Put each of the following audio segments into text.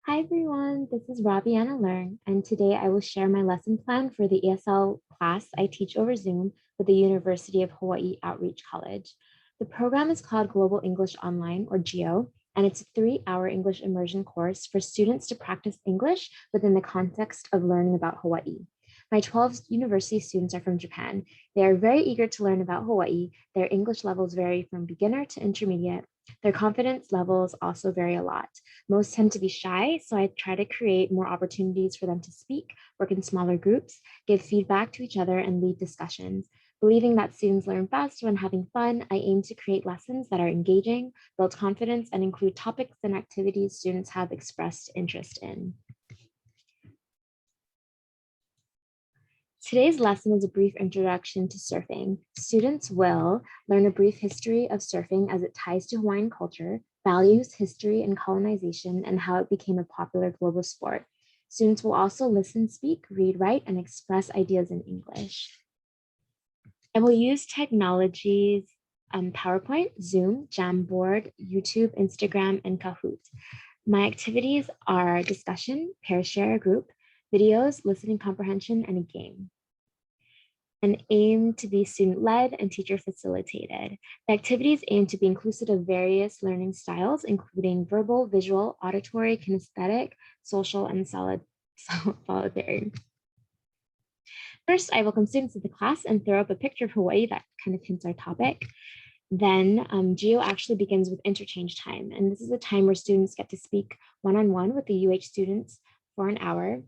Hi everyone, this is Robbieana Leung, and today I will share my lesson plan for the ESL class I teach over Zoom with the University of Hawaii Outreach College. The program is called Global English Online, or GEO, and it's a 3-hour English immersion course for students to practice English within the context of learning about Hawaii. My 12 university students are from Japan. They are very eager to learn about Hawaii. Their English levels vary from beginner to intermediate. Their confidence levels also vary a lot. Most tend to be shy, so I try to create more opportunities for them to speak, work in smaller groups, give feedback to each other, and lead discussions. Believing that students learn best when having fun, I aim to create lessons that are engaging, build confidence, and include topics and activities students have expressed interest in. Today's lesson is a brief introduction to surfing. Students will learn a brief history of surfing as it ties to Hawaiian culture, values, history, and colonization, and how it became a popular global sport. Students will also listen, speak, read, write, and express ideas in English. I will use technologies PowerPoint, Zoom, Jamboard, YouTube, Instagram, and Kahoot. My activities are discussion, pair share, group, videos, listening comprehension, and a game. And aim to be student-led and teacher-facilitated. The activities aim to be inclusive of various learning styles, including verbal, visual, auditory, kinesthetic, social, and solitary. First, I welcome students to the class and throw up a picture of Hawaii that kind of hints our topic. Then GEO actually begins with interchange time. And this is a time where students get to speak one-on-one with the UH students for an hour.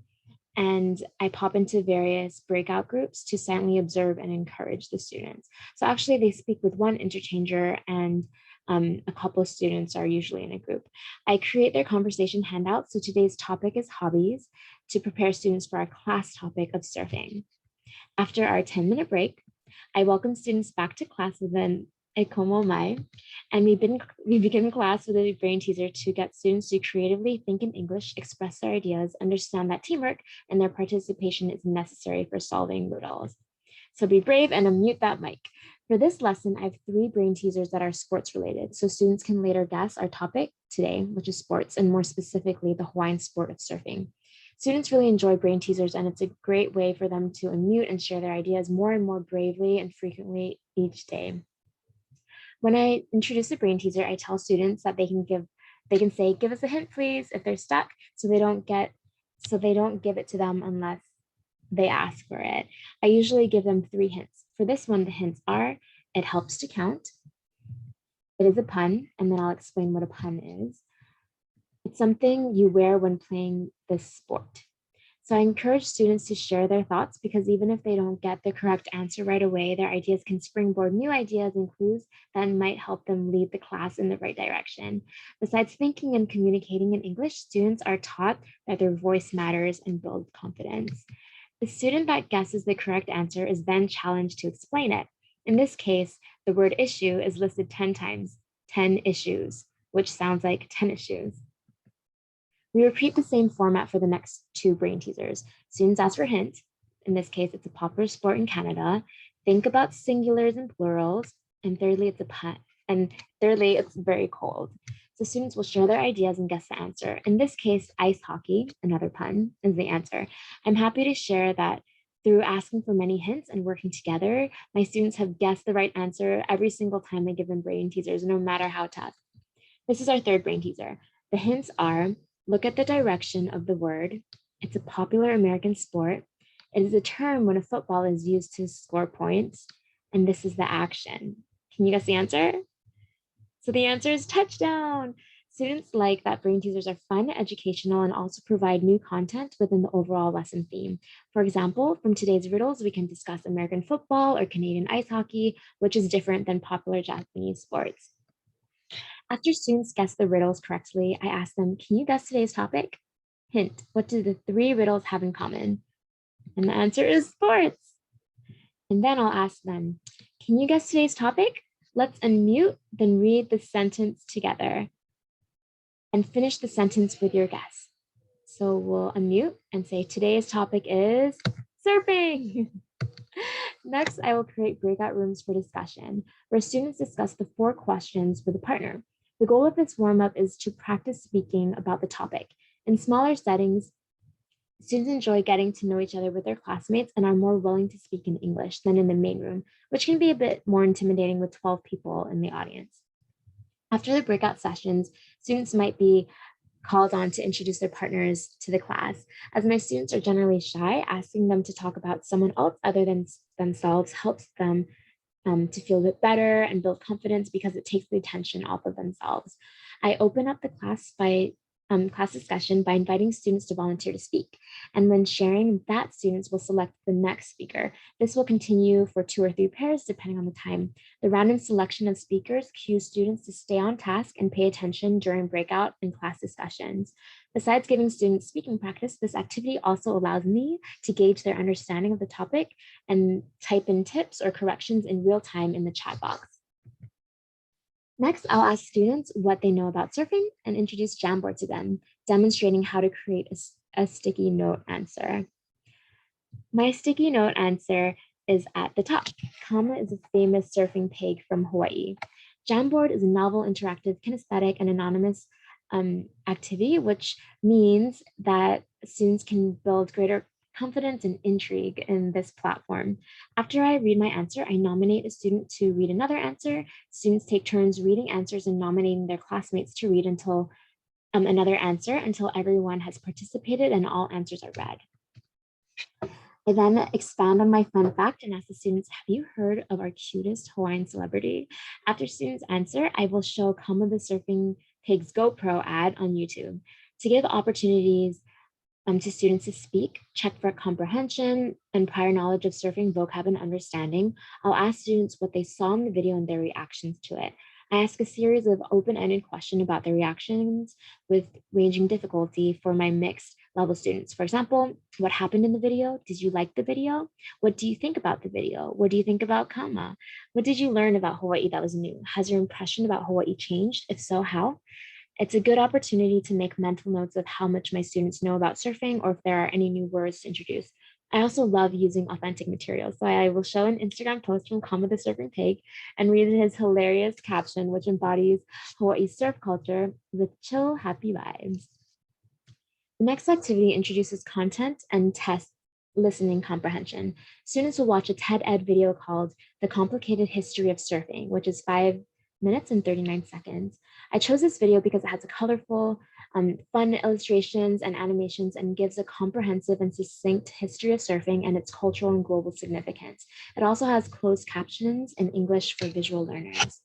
And I pop into various breakout groups to silently observe and encourage the students. So actually they speak with one interchanger and a couple of students are usually in a group. I create their conversation handouts. So today's topic is hobbies to prepare students for our class topic of surfing. After our 10-minute break, I welcome students back to class with an Ekomo Mai, and we begin class with a brain teaser to get students to creatively think in English, express their ideas, understand that teamwork and their participation is necessary for solving riddles. So be brave and unmute that mic. For this lesson, I have 3 brain teasers that are sports related, so students can later guess our topic today, which is sports, and more specifically, the Hawaiian sport of surfing. Students really enjoy brain teasers, and it's a great way for them to unmute and share their ideas more and more bravely and frequently each day. When I introduce a brain teaser, I tell students that they can say, "Give us a hint, please," if they're stuck, so they don't give it to them unless they ask for it. I usually give them 3 hints. For this one, the hints are, it helps to count, it is a pun, and then I'll explain what a pun is. It's something you wear when playing this sport. So I encourage students to share their thoughts because even if they don't get the correct answer right away, their ideas can springboard new ideas and clues that might help them lead the class in the right direction. Besides thinking and communicating in English, students are taught that their voice matters and build confidence. The student that guesses the correct answer is then challenged to explain it. In this case, the word issue is listed 10 times, 10 issues, which sounds like 10 issues. We repeat the same format for the next 2 brain teasers. Students ask for hint. In this case, it's a popular sport in Canada. Think about singulars and plurals. And thirdly, it's a pun. And thirdly, it's very cold. So students will share their ideas and guess the answer. In this case, ice hockey, another pun, is the answer. I'm happy to share that through asking for many hints and working together, my students have guessed the right answer every single time I give them brain teasers, no matter how tough. This is our 3rd brain teaser. The hints are, look at the direction of the word. It's a popular American sport. It is a term when a football is used to score points. And this is the action. Can you guess the answer? So the answer is touchdown. Students like that brain teasers are fun, educational, and also provide new content within the overall lesson theme. For example, from today's riddles, we can discuss American football or Canadian ice hockey, which is different than popular Japanese sports. After students guess the riddles correctly, I ask them, can you guess today's topic? Hint, what do the 3 riddles have in common? And the answer is sports. And then I'll ask them, can you guess today's topic? Let's unmute, then read the sentence together and finish the sentence with your guess. So we'll unmute and say, today's topic is surfing. Next, I will create breakout rooms for discussion, where students discuss the 4 questions with a partner. The goal of this warm-up is to practice speaking about the topic. In smaller settings, students enjoy getting to know each other with their classmates and are more willing to speak in English than in the main room, which can be a bit more intimidating with 12 people in the audience. After the breakout sessions, students might be called on to introduce their partners to the class. As my students are generally shy, asking them to talk about someone else other than themselves helps them to feel a bit better and build confidence because it takes the attention off of themselves. I open up the class discussion by inviting students to volunteer to speak. And when sharing that, students will select the next speaker. This will continue for 2 or 3 pairs, depending on the time. The random selection of speakers cues students to stay on task and pay attention during breakout and class discussions. Besides giving students speaking practice, this activity also allows me to gauge their understanding of the topic and type in tips or corrections in real time in the chat box. Next, I'll ask students what they know about surfing and introduce Jamboard to them, demonstrating how to create a sticky note answer. My sticky note answer is at the top. Kama is a famous surfing pig from Hawaii. Jamboard is a novel, interactive, kinesthetic, and anonymous activity, which means that students can build greater confidence and intrigue in this platform. After I read my answer, I nominate a student to read another answer. Students take turns reading answers and nominating their classmates to read until another answer until everyone has participated and all answers are read. I then expand on my fun fact and ask the students, have you heard of our cutest Hawaiian celebrity? After students answer, I will show Kama the Surfing Pig's GoPro ad on YouTube to give opportunities to students to speak, check for comprehension and prior knowledge of surfing, vocab, and understanding. I'll ask students what they saw in the video and their reactions to it. I ask a series of open-ended questions about their reactions with ranging difficulty for my mixed level students. For example, what happened in the video? Did you like the video? What do you think about the video? What do you think about Kama? What did you learn about Hawaii that was new? Has your impression about Hawaii changed? If so, how? It's a good opportunity to make mental notes of how much my students know about surfing or if there are any new words to introduce. I also love using authentic materials. So I will show an Instagram post from Kama the Surfing Pig and read his hilarious caption, which embodies Hawaii's surf culture with chill, happy vibes. The next activity introduces content and tests listening comprehension. Students will watch a TED Ed video called The Complicated History of Surfing, which is 5 minutes and 39 seconds. I chose this video because it has a colorful, fun illustrations and animations and gives a comprehensive and succinct history of surfing and its cultural and global significance. It also has closed captions in English for visual learners.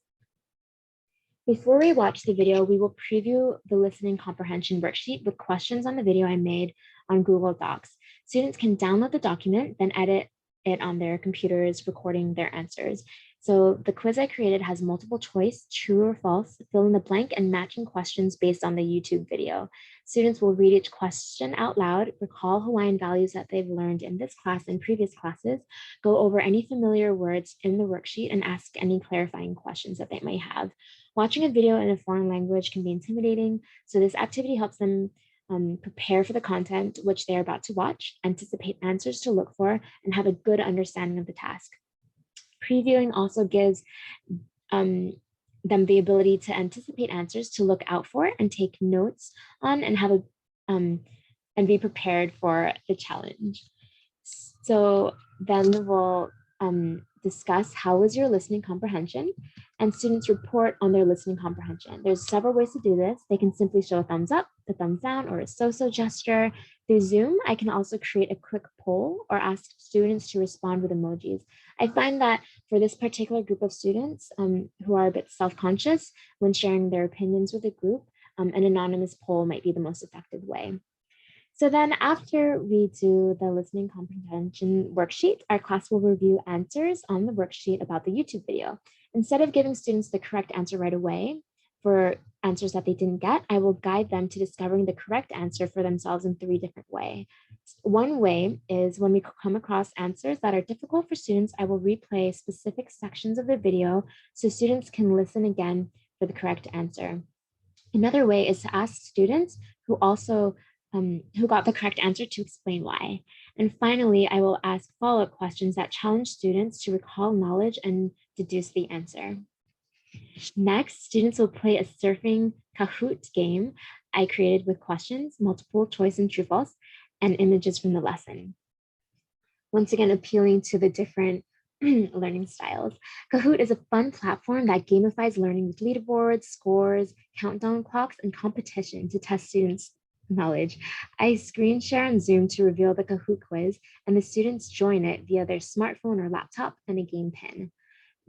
Before we watch the video, we will preview the listening comprehension worksheet with questions on the video I made on Google Docs. Students can download the document, then edit it on their computers, recording their answers. So the quiz I created has multiple choice, true or false, fill in the blank, and matching questions based on the YouTube video. Students will read each question out loud, recall Hawaiian values that they've learned in this class and previous classes, go over any familiar words in the worksheet, and ask any clarifying questions that they may have. Watching a video in a foreign language can be intimidating, so this activity helps them prepare for the content which they're about to watch, anticipate answers to look for, and have a good understanding of the task. Previewing also gives them the ability to anticipate answers to look out for and take notes on and have and be prepared for the challenge. So then we'll discuss how was your listening comprehension, and students report on their listening comprehension. There's several ways to do this. They can simply show a thumbs up, a thumbs down, or a so-so gesture. Through Zoom, I can also create a quick poll or ask students to respond with emojis. I find that for this particular group of students who are a bit self-conscious when sharing their opinions with a group, an anonymous poll might be the most effective way. So then after we do the listening comprehension worksheet, our class will review answers on the worksheet about the YouTube video. Instead of giving students the correct answer right away for answers that they didn't get, I will guide them to discovering the correct answer for themselves in 3 different ways. One way is when we come across answers that are difficult for students, I will replay specific sections of the video so students can listen again for the correct answer. Another way is to ask students who got the correct answer to explain why. And finally, I will ask follow-up questions that challenge students to recall knowledge and deduce the answer. Next, students will play a surfing Kahoot game I created with questions, multiple choice and true false, and images from the lesson. Once again, appealing to the different learning styles. Kahoot is a fun platform that gamifies learning with leaderboards, scores, countdown clocks, and competition to test students' knowledge. I screen share on Zoom to reveal the Kahoot quiz, and the students join it via their smartphone or laptop and a game pin.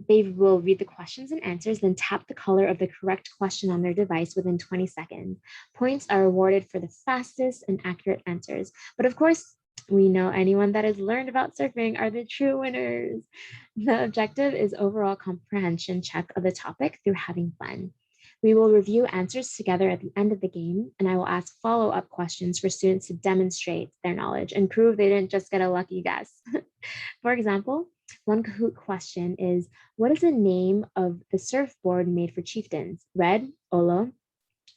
They will read the questions and answers, then tap the color of the correct question on their device within 20 seconds. Points are awarded for the fastest and accurate answers. But of course, we know anyone that has learned about surfing are the true winners. The objective is overall comprehension check of the topic through having fun. We will review answers together at the end of the game, and I will ask follow-up questions for students to demonstrate their knowledge and prove they didn't just get a lucky guess. For example, one Kahoot question is, what is the name of the surfboard made for chieftains? Red, Olo;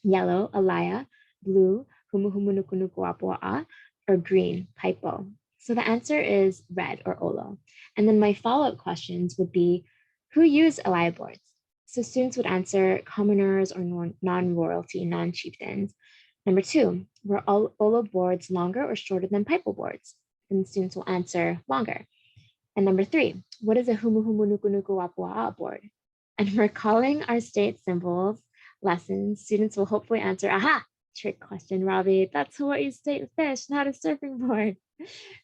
yellow, Alaya; blue, Humuhumunukunukuapoa; or green, Paipo? So the answer is red or Olo. And then my follow-up questions would be, who used Alaya boards? So students would answer commoners or non-royalty, non-chieftains. Number two, were Olo boards longer or shorter than Paipo boards? And students will answer longer. And number three, what is a Humuhumunukunukuapoa board? And recalling our state symbols lessons, students will hopefully answer, aha, trick question, Robbie. That's Hawaii state fish, not a surfing board.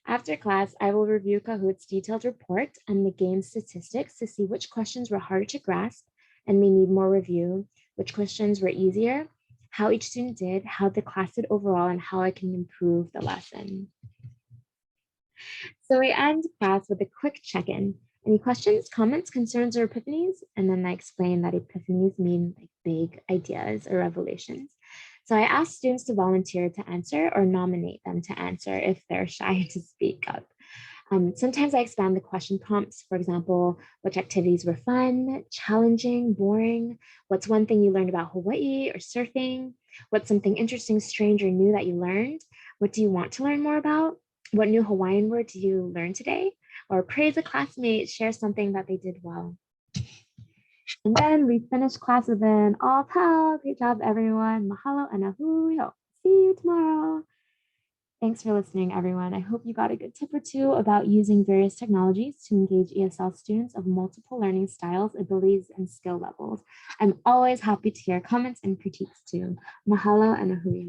After class, I will review Kahoot's detailed report and the game statistics to see which questions were harder to grasp and may need more review, which questions were easier, how each student did, how the class did overall, and how I can improve the lesson. So we end class with a quick check-in. Any questions, comments, concerns, or epiphanies? And then I explain that epiphanies mean like big ideas or revelations. So I asked students to volunteer to answer or nominate them to answer if they're shy to speak up. Sometimes I expand the question prompts. For example, which activities were fun, challenging, boring? What's one thing you learned about Hawaii or surfing? What's something interesting, strange, or new that you learned? What do you want to learn more about? What new Hawaiian word did you learn today? Or praise a classmate, share something that they did well. And then we finished class with an all pal. Great job, everyone. Mahalo and ahui. See you tomorrow. Thanks for listening, everyone. I hope you got a good tip or two about using various technologies to engage ESL students of multiple learning styles, abilities, and skill levels. I'm always happy to hear comments and critiques too. Mahalo and ahui.